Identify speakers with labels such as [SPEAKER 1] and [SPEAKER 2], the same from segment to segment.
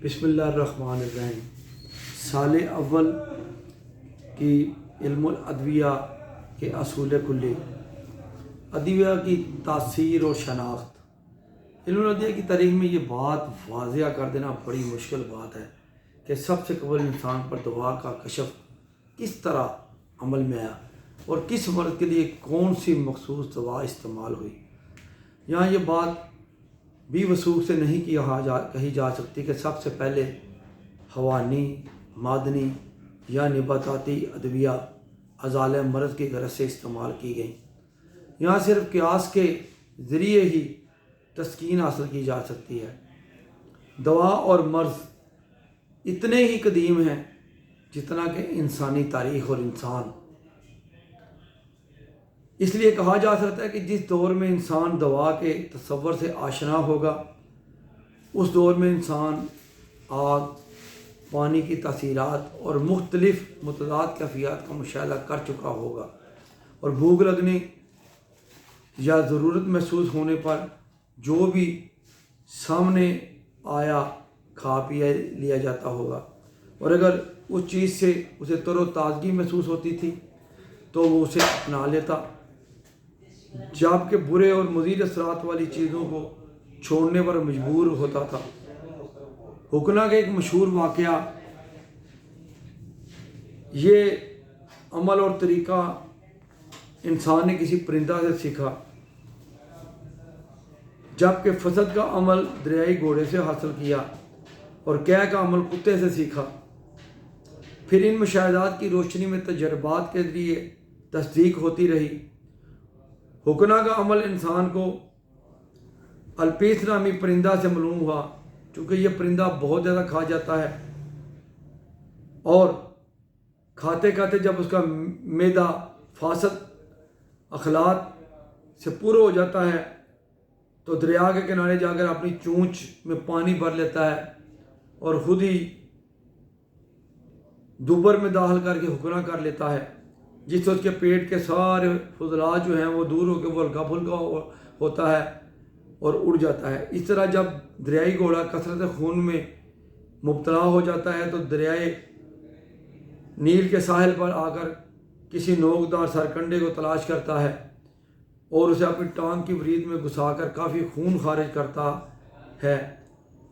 [SPEAKER 1] بسم اللہ الرحمن الرحیم۔ سال اول کی علم الادویہ کے اصول کلی، ادویہ کی تاثیر اور شناخت۔ علم الادویہ کی تاریخ میں یہ بات واضح کر دینا بڑی مشکل بات ہے کہ سب سے قبل انسان پر دوا کا کشف کس طرح عمل میں آیا اور کس مرض کے لیے کون سی مخصوص دوا استعمال ہوئی۔ یہاں یہ بات بھی وثوق سے نہیں کہی جا سکتی کہ سب سے پہلے حیوانی، معدنی یا نباتاتی ادویہ ازالہ مرض کی غرض سے استعمال کی گئیں۔ یہاں صرف قیاس کے ذریعے ہی تسکین حاصل کی جا سکتی ہے۔ دوا اور مرض اتنے ہی قدیم ہیں جتنا کہ انسانی تاریخ اور انسان۔ اس لیے کہا جا سکتا ہے کہ جس دور میں انسان دوا کے تصور سے آشنا ہوگا، اس دور میں انسان آگ، پانی کی تاثیرات اور مختلف متضاد کیفیات کا مشاہدہ کر چکا ہوگا، اور بھوک لگنے یا ضرورت محسوس ہونے پر جو بھی سامنے آیا کھا پی لیا جاتا ہوگا، اور اگر اس چیز سے اسے تر و تازگی محسوس ہوتی تھی تو وہ اسے اپنا لیتا، جبکہ برے اور مضر اثرات والی چیزوں کو چھوڑنے پر مجبور ہوتا تھا۔ حکنا کا ایک مشہور واقعہ یہ عمل اور طریقہ انسان نے کسی پرندہ سے سیکھا، جبکہ فسد کا عمل دریائی گھوڑے سے حاصل کیا اور قے کا عمل کتے سے سیکھا۔ پھر ان مشاہدات کی روشنی میں تجربات کے ذریعے تصدیق ہوتی رہی۔ حکنا کا عمل انسان کو الپیس نامی پرندہ سے معلوم ہوا، چونکہ یہ پرندہ بہت زیادہ کھا جاتا ہے، اور کھاتے کھاتے جب اس کا معدہ فاسد اخلاط سے پورا ہو جاتا ہے تو دریا کے کنارے جا کر اپنی چونچ میں پانی بھر لیتا ہے اور خود ہی دوبر میں داخل کر کے حکنا کر لیتا ہے، جس سے اس کے پیٹ کے سارے فضلات جو ہیں وہ دور ہو کے وہ ہلکا پھلکا ہوتا ہے اور اڑ جاتا ہے۔ اس طرح جب دریائی گھوڑا کثرت خون میں مبتلا ہو جاتا ہے تو دریائے نیل کے ساحل پر آ کر کسی نوکدار سرکنڈے کو تلاش کرتا ہے اور اسے اپنی ٹانگ کی برید میں گھسا کر کافی خون خارج کرتا ہے،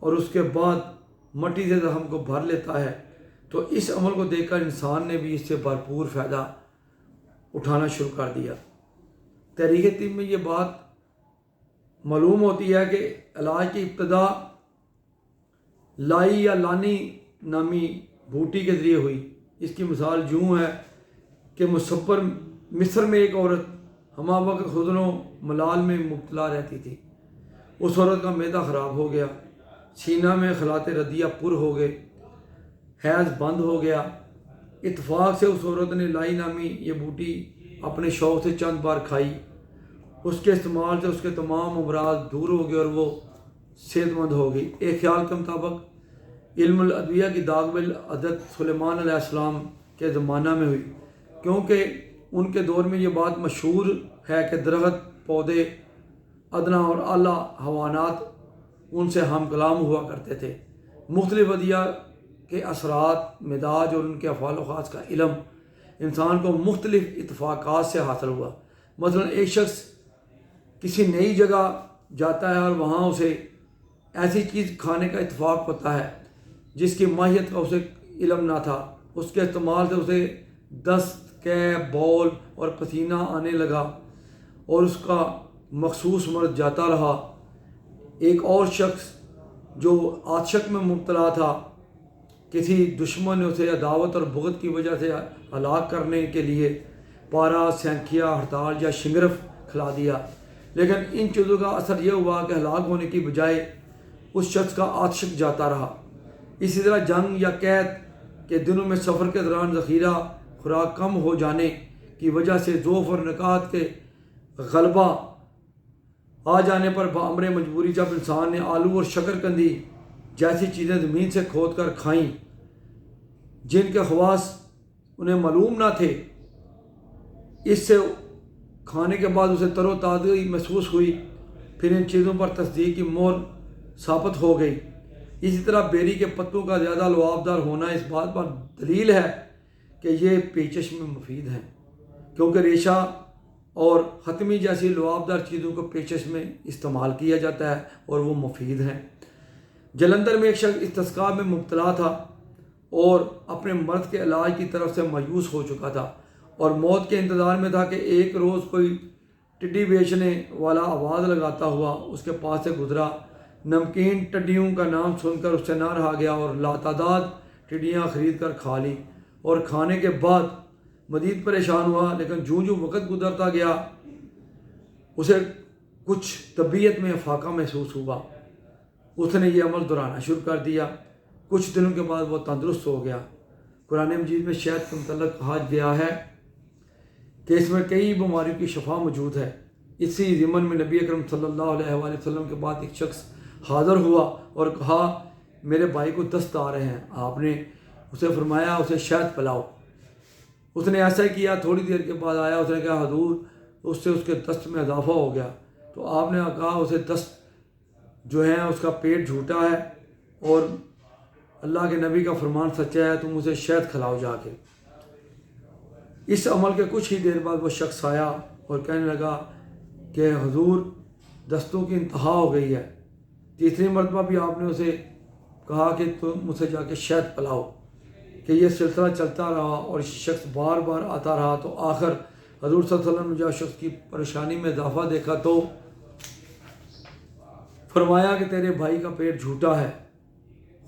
[SPEAKER 1] اور اس کے بعد مٹی سے زخم کو بھر لیتا ہے۔ تو اس عمل کو دیکھ کر انسان نے بھی اس سے بھرپور فائدہ اٹھانا شروع کر دیا۔ تاریخ طب میں یہ بات معلوم ہوتی ہے کہ علاج کی ابتدا لائی یا لانی نامی بوٹی کے ذریعے ہوئی۔ اس کی مثال یوں ہے کہ مصر میں ایک عورت ہمہ وقت حزن و ملال میں مبتلا رہتی تھی۔ اس عورت کا معدہ خراب ہو گیا، سینہ میں خلاط ردیہ پر ہو گئے، حیض بند ہو گیا۔ اتفاق سے اس عورت نے لائی نامی یہ بوٹی اپنے شوق سے چند بار کھائی۔ اس کے استعمال سے اس کے تمام امراض دور ہو گئے اور وہ صحت مند ہو گئی۔ ایک خیال کے مطابق علم الادویہ کی داغ بل حضرت سلیمان علیہ السلام کے زمانہ میں ہوئی، کیونکہ ان کے دور میں یہ بات مشہور ہے کہ درخت، پودے، ادنا اور اعلیٰ حیوانات ان سے ہم کلام ہوا کرتے تھے۔ مختلف ادویہ کے اثرات، مزاج اور ان کے افعال و خاص کا علم انسان کو مختلف اتفاقات سے حاصل ہوا۔ مثلا ایک شخص کسی نئی جگہ جاتا ہے اور وہاں اسے ایسی چیز کھانے کا اتفاق ہوتا ہے جس کی ماہیت کا اسے علم نہ تھا۔ اس کے استعمال سے اسے دست، قے، بول اور پسینہ آنے لگا اور اس کا مخصوص مرض جاتا رہا۔ ایک اور شخص جو عطشت میں مبتلا تھا، کسی دشمن نے اسے عداوت اور بغض کی وجہ سے ہلاک کرنے کے لیے پارا، سینکھیا، ہڑتال یا شنگرف کھلا دیا، لیکن ان چیزوں کا اثر یہ ہوا کہ ہلاک ہونے کی بجائے اس شخص کا عطشت جاتا رہا۔ اسی طرح جنگ یا قید کے دنوں میں سفر کے دوران ذخیرہ خوراک کم ہو جانے کی وجہ سے ضعف اور نکات کے غلبہ آ جانے پر بامر مجبوری جب انسان نے آلو اور شکر قندی جیسی چیزیں زمین سے کھود کر کھائیں جن کے خواص انہیں معلوم نہ تھے، اس سے کھانے کے بعد اسے تر و تازگی محسوس ہوئی۔ پھر ان چیزوں پر تصدیق کی مہر ثابت ہو گئی۔ اسی طرح بیری کے پتوں کا زیادہ لعابدار ہونا اس بات پر دلیل ہے کہ یہ پیچش میں مفید ہیں، کیونکہ ریشہ اور ختمی جیسی لعابدار چیزوں کو پیچش میں استعمال کیا جاتا ہے اور وہ مفید ہیں۔ جلندھر میں ایک شخص استسقاء میں مبتلا تھا اور اپنے مرض کے علاج کی طرف سے مایوس ہو چکا تھا اور موت کے انتظار میں تھا کہ ایک روز کوئی ٹڈی بیچنے والا آواز لگاتا ہوا اس کے پاس سے گزرا۔ نمکین ٹڈیوں کا نام سن کر اس سے نہ رہا گیا اور لاتعداد ٹڈیاں خرید کر کھا لی اور کھانے کے بعد مزید پریشان ہوا، لیکن جوں وقت گزرتا گیا اسے کچھ طبیعت میں افاقہ محسوس ہوا۔ اس نے یہ عمل دہرانا شروع کر دیا۔ کچھ دنوں کے بعد وہ تندرست ہو گیا۔ قرآن مجید میں شہد کے متعلق کہا گیا ہے کہ اس میں کئی بیماریوں کی شفا موجود ہے۔ اسی ضمن میں نبی اکرم صلی اللہ علیہ وآلہ وسلم کے بعد ایک شخص حاضر ہوا اور کہا میرے بھائی کو دست آ رہے ہیں۔ آپ نے اسے فرمایا اسے شہد پلاؤ۔ اس نے ایسا ہی کیا۔ تھوڑی دیر کے بعد آیا، اس نے کہا حضور اس سے اس کے دست میں اضافہ ہو گیا۔ تو آپ نے کہا اسے دست جو ہے اس کا پیٹ جھوٹا ہے اور اللہ کے نبی کا فرمان سچا ہے، تم اسے شہد کھلاؤ جا کے۔ اس عمل کے کچھ ہی دیر بعد وہ شخص آیا اور کہنے لگا کہ حضور دستوں کی انتہا ہو گئی ہے۔ تیسری مرتبہ بھی آپ نے اسے کہا کہ تم اسے جا کے شہد پلاؤ، کہ یہ سلسلہ چلتا رہا اور شخص بار بار آتا رہا۔ تو آخر حضور صلی اللہ علیہ وسلم نے جب شخص کی پریشانی میں اضافہ دیکھا تو فرمایا کہ تیرے بھائی کا پیٹ جھوٹا ہے،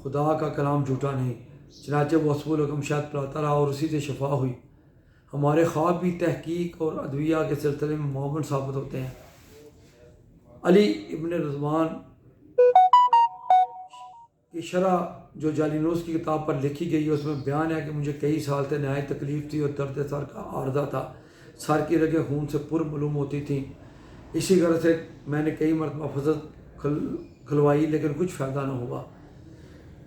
[SPEAKER 1] خدا کا کلام جھوٹا نہیں۔ چنانچہ وہ حسب الحکم شہد پلاتا رہا اور اسی سے شفا ہوئی۔ ہمارے خواب بھی تحقیق اور ادویہ کے سلسلے میں معاون ثابت ہوتے ہیں۔ علی ابن رضوان کی شرح جو جالینوس کی کتاب پر لکھی گئی ہے اس میں بیان ہے کہ مجھے کئی سال سے نہایت تکلیف تھی اور درد سر کا عارضہ تھا۔ سر کی رگیں خون سے پر معلوم ہوتی تھیں۔ اسی غرض سے میں نے کئی مرتبہ فضل کھلوائی لیکن کچھ فائدہ نہ ہوا۔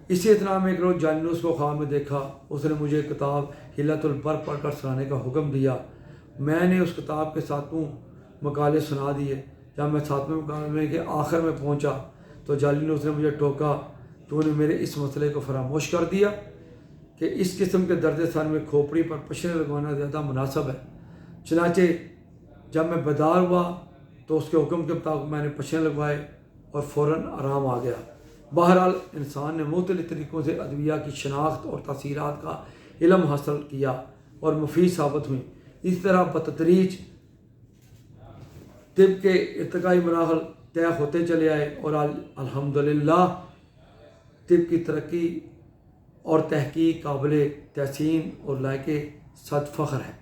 [SPEAKER 1] اسی اثناء میں ایک روز جالینوس کو خواب میں دیکھا۔ اس نے مجھے کتاب حیلۃ البر پڑھ کر سنانے کا حکم دیا۔ میں نے اس کتاب کے 7 مقالے سنا دیے۔ جب میں 7ویں مقالے کے آخر میں پہنچا تو جالینوس نے مجھے ٹوکا، تو نے میرے اس مسئلے کو فراموش کر دیا کہ اس قسم کے درد سر میں کھوپڑی پر پشنے لگوانا زیادہ مناسب ہے۔ چنانچہ جب میں بیدار ہوا تو اس کے حکم کے مطابق میں نے پشنے لگوائے اور فوراً آرام آ گیا۔ بہرحال انسان نے مختلف طریقوں سے ادویہ کی شناخت اور تاثیرات کا علم حاصل کیا اور مفید ثابت ہوئیں۔ اس طرح بتدریج طب کے ارتقائی مراحل طے ہوتے چلے آئے اور الحمدللہ طب کی ترقی اور تحقیق قابل تحسین اور لائق صد فخر ہے۔